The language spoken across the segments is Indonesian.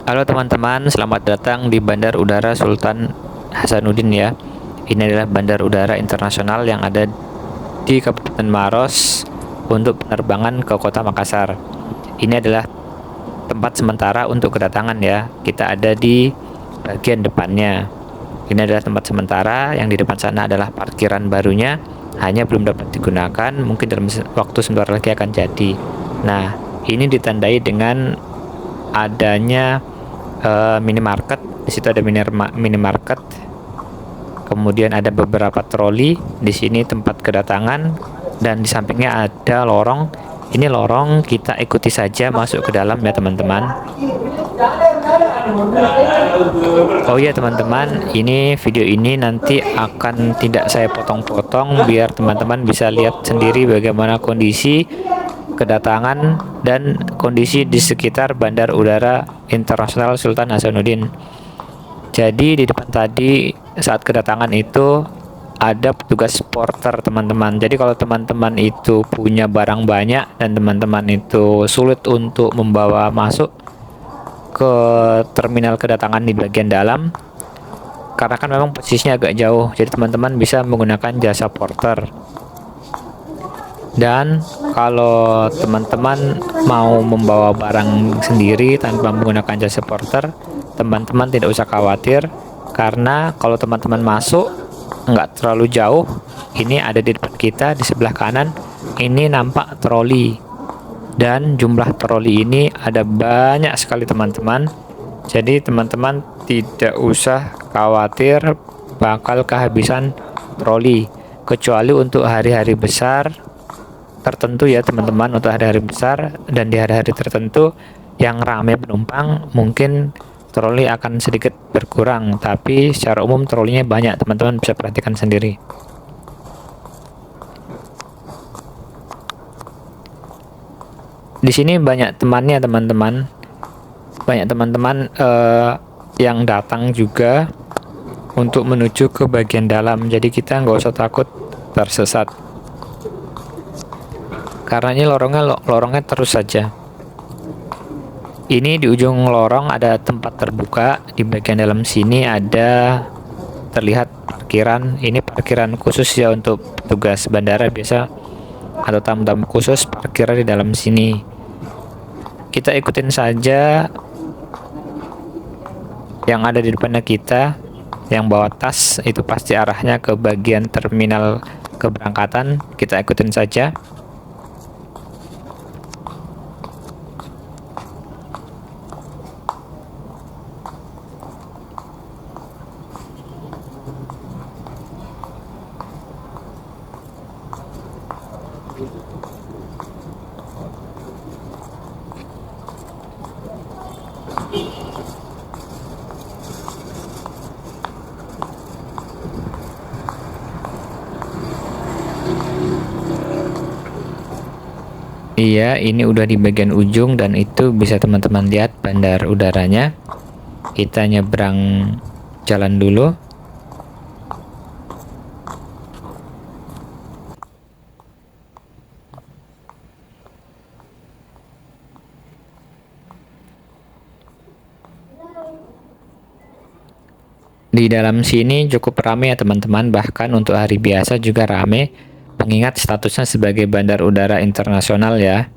Halo teman-teman, selamat datang di Bandar Udara Sultan Hasanuddin ya. Ini adalah bandar udara internasional yang ada di Kabupaten Maros untuk penerbangan ke Kota Makassar. Ini adalah tempat sementara untuk kedatangan ya. Kita ada di bagian depannya. Ini adalah tempat sementara, yang di depan sana adalah parkiran barunya, hanya belum dapat digunakan, mungkin dalam waktu sebentar lagi akan jadi. Nah, ini ditandai dengan adanya minimarket. Di situ ada minimarket. Kemudian ada beberapa troli. Di sini tempat kedatangan dan di sampingnya ada lorong. Ini lorong, kita ikuti saja masuk ke dalam ya teman-teman. Oh ya teman-teman, ini video ini nanti akan tidak saya potong-potong biar teman-teman bisa lihat sendiri bagaimana kondisi kedatangan dan kondisi di sekitar Bandar Udara Internasional Sultan Hasanuddin. Jadi di depan tadi saat kedatangan itu ada petugas porter teman-teman. Jadi kalau teman-teman itu punya barang banyak dan teman-teman itu sulit untuk membawa masuk ke terminal kedatangan di bagian dalam, karena kan memang posisinya agak jauh, jadi teman-teman bisa menggunakan jasa porter. Dan kalau teman-teman mau membawa barang sendiri tanpa menggunakan jasa porter, teman-teman tidak usah khawatir, karena kalau teman-teman masuk nggak terlalu jauh, ini ada di depan kita di sebelah kanan, ini nampak troli. Dan jumlah troli ini ada banyak sekali teman-teman. Jadi teman-teman tidak usah khawatir bakal kehabisan troli, kecuali untuk hari-hari besar tertentu ya teman-teman. Untuk hari-hari besar dan di hari-hari tertentu yang ramai penumpang, mungkin troli akan sedikit berkurang, tapi secara umum trolinya banyak, teman-teman bisa perhatikan sendiri. Di sini banyak temannya teman-teman, banyak teman-teman yang datang juga untuk menuju ke bagian dalam, jadi kita nggak usah takut tersesat, karena ini lorongnya terus saja. Ini di ujung lorong ada tempat terbuka, di bagian dalam sini ada terlihat parkiran. Ini parkiran khusus ya untuk petugas bandara biasa atau tamu-tamu khusus parkiran di dalam sini. Kita ikutin saja yang ada di depannya kita. Yang bawa tas itu pasti arahnya ke bagian terminal keberangkatan, kita ikutin saja. Iya, ini udah di bagian ujung dan itu bisa teman-teman lihat bandar udaranya. Kita nyebrang jalan dulu. Di dalam sini cukup ramai ya teman-teman, bahkan untuk hari biasa juga ramai, mengingat statusnya sebagai bandar udara internasional ya.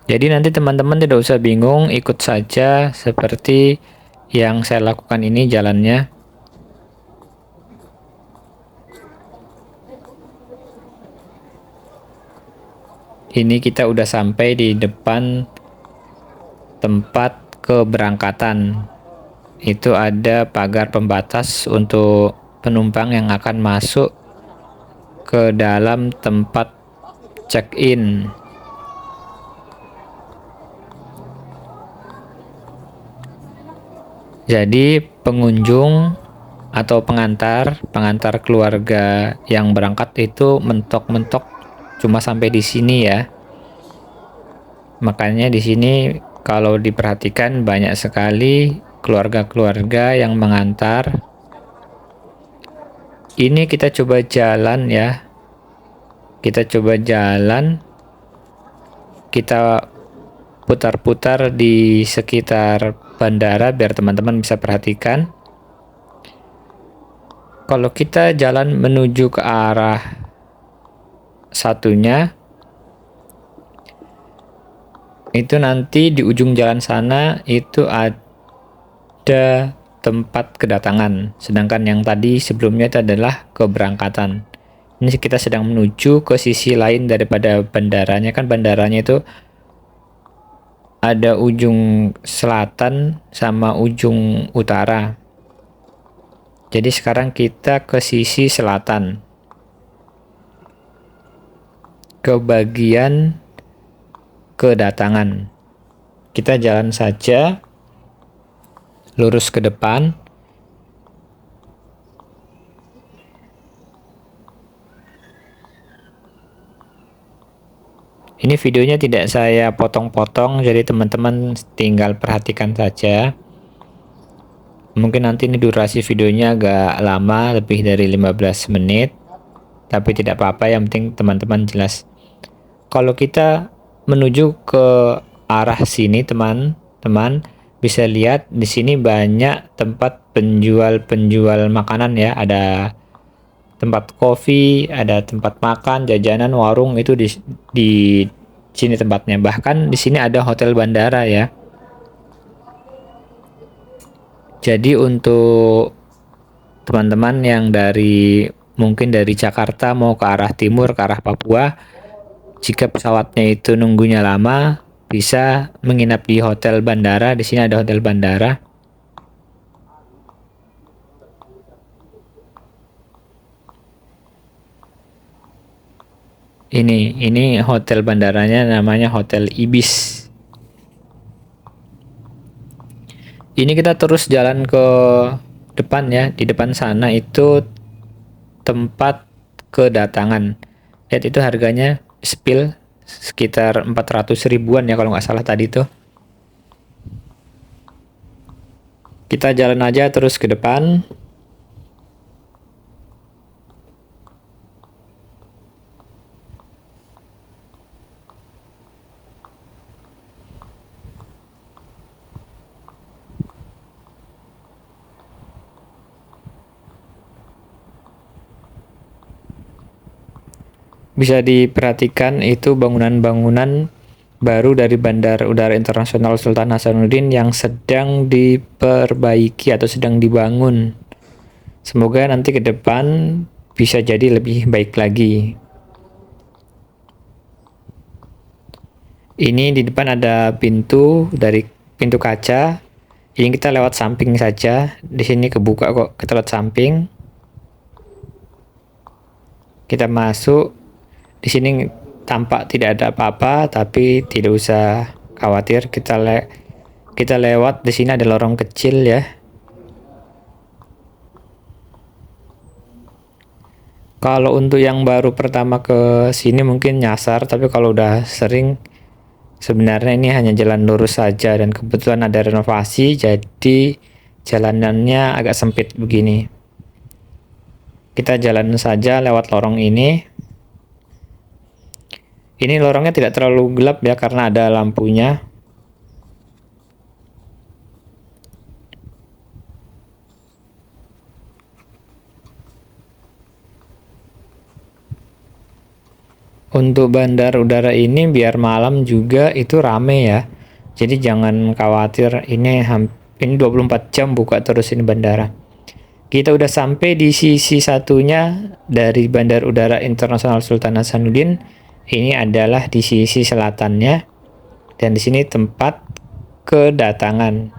Jadi nanti teman-teman tidak usah bingung, ikut saja seperti yang saya lakukan ini jalannya. Ini kita udah sampai di depan tempat keberangkatan. Itu ada pagar pembatas untuk penumpang yang akan masuk ke dalam tempat check-in. Jadi pengunjung atau pengantar keluarga yang berangkat itu mentok-mentok cuma sampai di sini ya. Makanya di sini kalau diperhatikan banyak sekali keluarga-keluarga yang mengantar. Ini kita coba jalan ya. Kita coba jalan. Kita putar-putar di sekitar bandara biar teman-teman bisa perhatikan. Kalau kita jalan menuju ke arah satunya, itu nanti di ujung jalan sana itu ada tempat kedatangan, sedangkan yang tadi sebelumnya itu adalah keberangkatan. Ini kita sedang menuju ke sisi lain daripada bandaranya, kan bandaranya itu ada ujung selatan sama ujung utara. Jadi sekarang kita ke sisi selatan, ke bagian kedatangan. Kita jalan saja lurus ke depan. Ini videonya tidak saya potong-potong, jadi teman-teman tinggal perhatikan saja. Mungkin nanti ini durasi videonya agak lama, lebih dari 15 menit. Tapi tidak apa-apa, yang penting teman-teman jelas. Kalau kita menuju ke arah sini, teman-teman bisa lihat di sini banyak tempat penjual-penjual makanan ya. Ada tempat kopi, ada tempat makan, jajanan, warung, itu di sini tempatnya. Bahkan di sini ada hotel bandara ya. Jadi untuk teman-teman yang mungkin dari Jakarta mau ke arah timur, ke arah Papua, jika pesawatnya itu nunggunya lama, bisa menginap di hotel bandara. Di sini ada hotel bandara. Ini hotel bandaranya, namanya Hotel Ibis. Ini kita terus jalan ke depan ya. Di depan sana itu tempat kedatangan. Lihat itu harganya spill sekitar 400 ribuan ya kalau nggak salah tadi tuh. Kita jalan aja terus ke depan. Bisa diperhatikan itu bangunan-bangunan baru dari Bandar Udara Internasional Sultan Hasanuddin yang sedang diperbaiki atau sedang dibangun. Semoga nanti ke depan bisa jadi lebih baik lagi. Ini di depan ada pintu, dari pintu kaca. Ini kita lewat samping saja. Di sini kebuka kok, kita lewat samping. Kita masuk. Di sini tampak tidak ada apa-apa, tapi tidak usah khawatir. Kita lewat, di sini ada lorong kecil ya. Kalau untuk yang baru pertama ke sini mungkin nyasar, tapi kalau udah sering, sebenarnya ini hanya jalan lurus saja, dan kebetulan ada renovasi, jadi jalanannya agak sempit begini. Kita jalan saja lewat lorong ini. Ini lorongnya tidak terlalu gelap ya, karena ada lampunya. Untuk bandar udara ini biar malam juga itu rame ya. Jadi jangan khawatir, ini 24 jam buka terus ini bandara. Kita udah sampai di sisi satunya dari Bandar Udara Internasional Sultan Hasanuddin. Ini adalah di sisi selatannya, dan di sini tempat kedatangan.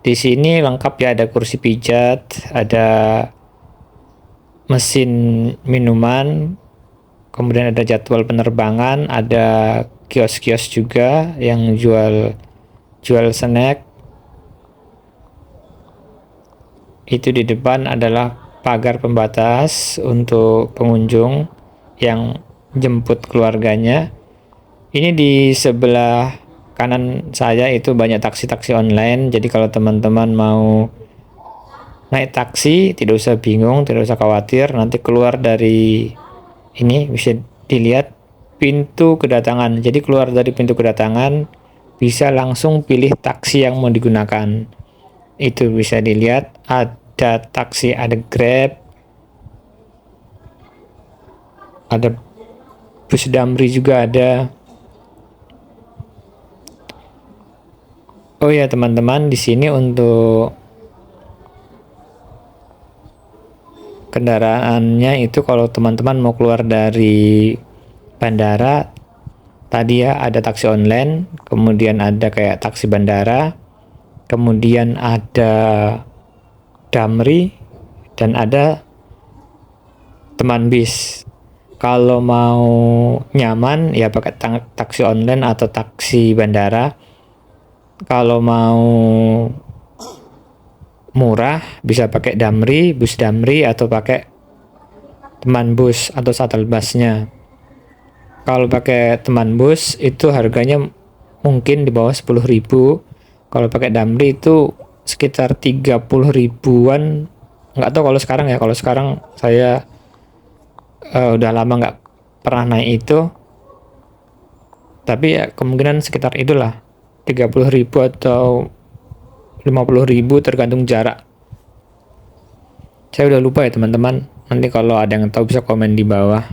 Di sini lengkap ya, ada kursi pijat, ada mesin minuman, kemudian ada jadwal penerbangan, ada kios-kios juga yang jual snack. Itu di depan adalah pagar pembatas untuk pengunjung yang jemput keluarganya. Ini di sebelah kanan saya itu banyak taksi-taksi online. Jadi kalau teman-teman mau naik taksi, tidak usah bingung, tidak usah khawatir. Nanti keluar dari ini bisa dilihat pintu kedatangan. Jadi keluar dari pintu kedatangan bisa langsung pilih taksi yang mau digunakan. Itu bisa dilihat ada taksi, ada Grab, ada bus Damri juga ada. Oh ya teman-teman, di sini untuk kendaraannya itu kalau teman-teman mau keluar dari bandara, tadi ya ada taksi online, kemudian ada kayak taksi bandara, kemudian ada Damri, dan ada teman bis. Kalau mau nyaman ya pakai taksi online atau taksi bandara. Kalau mau murah bisa pakai Damri, bus Damri, atau pakai teman bus atau shuttle busnya. Kalau pakai teman bus itu harganya mungkin di bawah 10.000. Kalau pakai Damri itu sekitar 30 ribuan. Nggak tahu kalau sekarang ya. Kalau sekarang saya udah lama nggak pernah naik itu. Tapi ya kemungkinan sekitar itulah. 30.000 atau 50.000 tergantung jarak. Saya udah lupa ya teman-teman. Nanti kalau ada yang tahu bisa komen di bawah.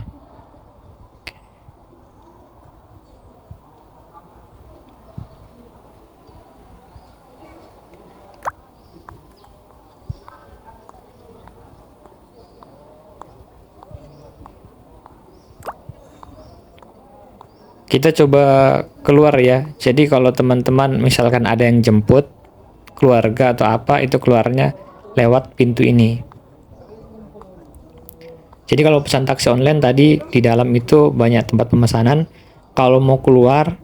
Kita coba keluar ya. Jadi kalau teman-teman misalkan ada yang jemput keluarga atau apa, itu keluarnya lewat pintu ini. Jadi kalau pesan taksi online tadi di dalam itu banyak tempat pemesanan. Kalau mau keluar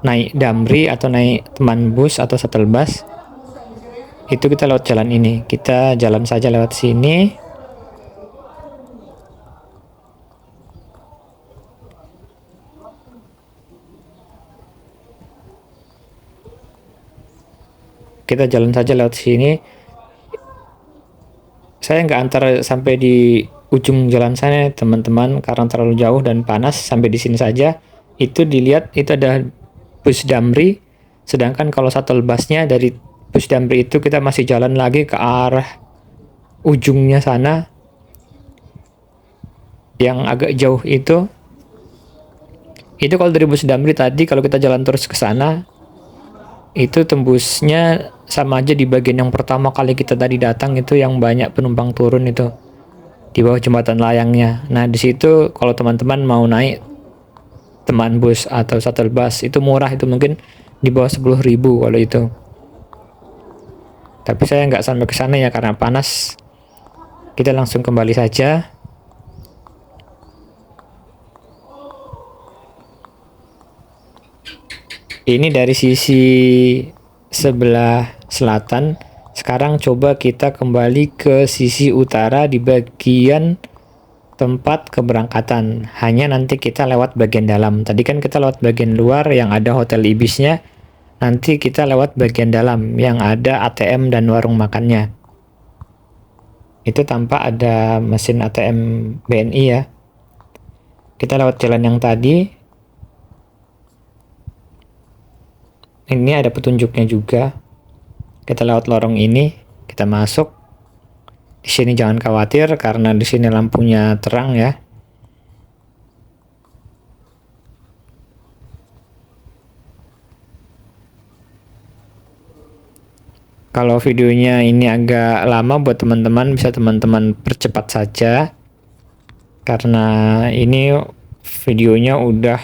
naik Damri atau naik teman bus atau shuttle bus, itu kita lewat jalan ini. Kita jalan saja lewat sini. Kita jalan saja lewat sini. Saya nggak antar sampai di ujung jalan sana teman-teman karena terlalu jauh dan panas. Sampai di sini saja. Itu dilihat itu ada bus Damri. Sedangkan kalau shuttle busnya dari bus Damri itu kita masih jalan lagi ke arah ujungnya sana. Yang agak jauh itu. Itu kalau dari bus Damri tadi kalau kita jalan terus ke sana, itu tembusnya sama aja di bagian yang pertama kali kita tadi datang itu yang banyak penumpang turun itu di bawah jembatan layangnya. Nah di situ kalau teman-teman mau naik teman bus atau shuttle bus itu murah, itu mungkin di bawah 10.000 kalau itu. Tapi saya nggak sampai ke sana ya karena panas. Kita langsung kembali saja. Ini dari sisi sebelah selatan. Sekarang coba kita kembali ke sisi utara di bagian tempat keberangkatan. Hanya nanti kita lewat bagian dalam. Tadi kan kita lewat bagian luar yang ada hotel Ibisnya. Nanti kita lewat bagian dalam yang ada ATM dan warung makannya. Itu tanpa ada mesin ATM BNI ya. Kita lewat jalan yang tadi. Ini ada petunjuknya juga. Kita lewat lorong ini, kita masuk. Di sini jangan khawatir karena di sini lampunya terang ya. Kalau videonya ini agak lama buat teman-teman, bisa teman-teman percepat saja. Karena ini videonya udah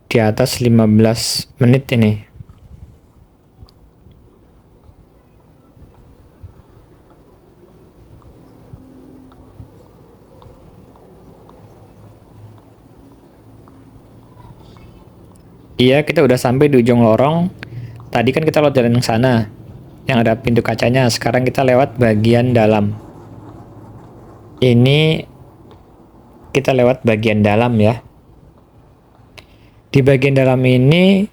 di atas 15 menit ini. Iya, kita udah sampai di ujung lorong. Tadi kan kita lewat jalan yang sana, yang ada pintu kacanya. Sekarang kita lewat bagian dalam. Ini kita lewat bagian dalam ya. Di bagian dalam ini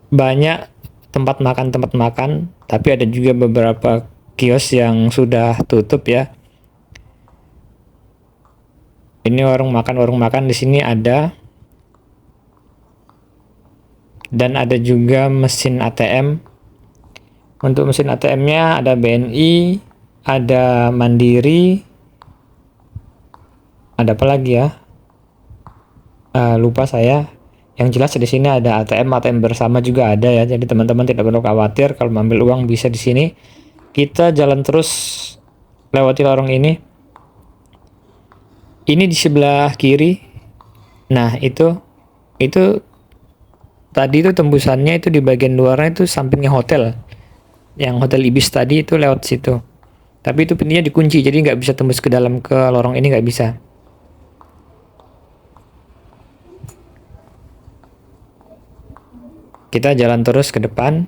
banyak tempat makan, tapi ada juga beberapa kios yang sudah tutup ya. Ini warung makan di sini ada. Dan ada juga mesin ATM. Untuk mesin ATM-nya ada BNI, ada Mandiri, ada apa lagi ya? Lupa saya. Yang jelas di sini ada ATM bersama juga ada ya. Jadi teman-teman tidak perlu khawatir kalau mengambil uang bisa di sini. Kita jalan terus lewati lorong ini. Ini di sebelah kiri. Nah, itu tadi itu tembusannya itu di bagian luarnya itu sampingnya hotel. Yang Hotel Ibis tadi itu lewat situ. Tapi itu pintunya dikunci, jadi nggak bisa tembus ke dalam ke lorong ini, nggak bisa. Kita jalan terus ke depan.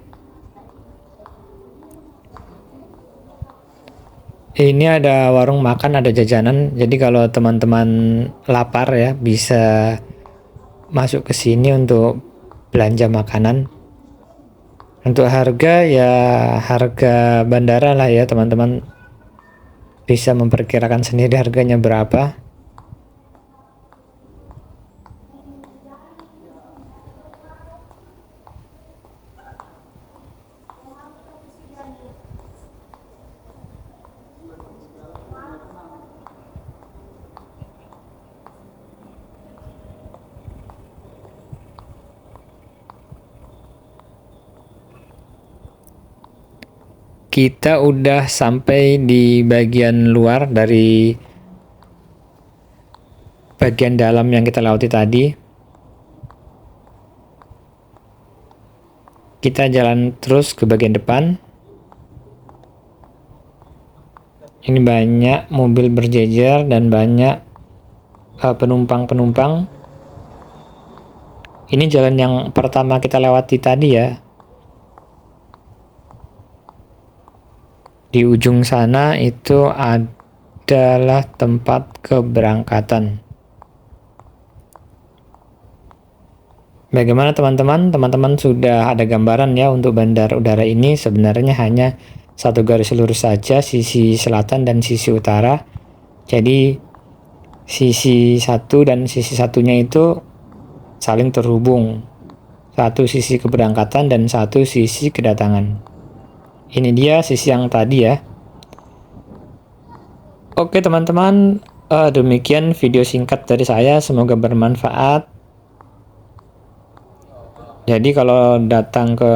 Ini ada warung makan, ada jajanan. Jadi kalau teman-teman lapar ya, bisa masuk ke sini untuk belanja makanan. Untuk harga ya harga bandara lah ya, teman-teman bisa memperkirakan sendiri harganya berapa. Kita udah sampai di bagian luar dari bagian dalam yang kita lewati tadi. Kita jalan terus ke bagian depan. Ini banyak mobil berjejer dan banyak penumpang-penumpang. Ini jalan yang pertama kita lewati tadi ya. Di ujung sana itu adalah tempat keberangkatan. Bagaimana teman-teman? Teman-teman sudah ada gambaran ya untuk bandar udara ini. Sebenarnya hanya satu garis lurus saja, sisi selatan dan sisi utara. Jadi sisi satu dan sisi satunya itu saling terhubung. Satu sisi keberangkatan dan satu sisi kedatangan. Ini dia sisi yang tadi ya. Oke teman-teman, demikian video singkat dari saya. Semoga bermanfaat. Jadi kalau datang ke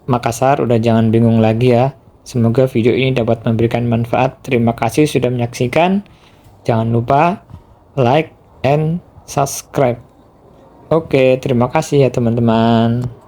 Makassar udah jangan bingung lagi ya. Semoga video ini dapat memberikan manfaat. Terima kasih sudah menyaksikan. Jangan lupa like and subscribe. Oke, terima kasih ya teman-teman.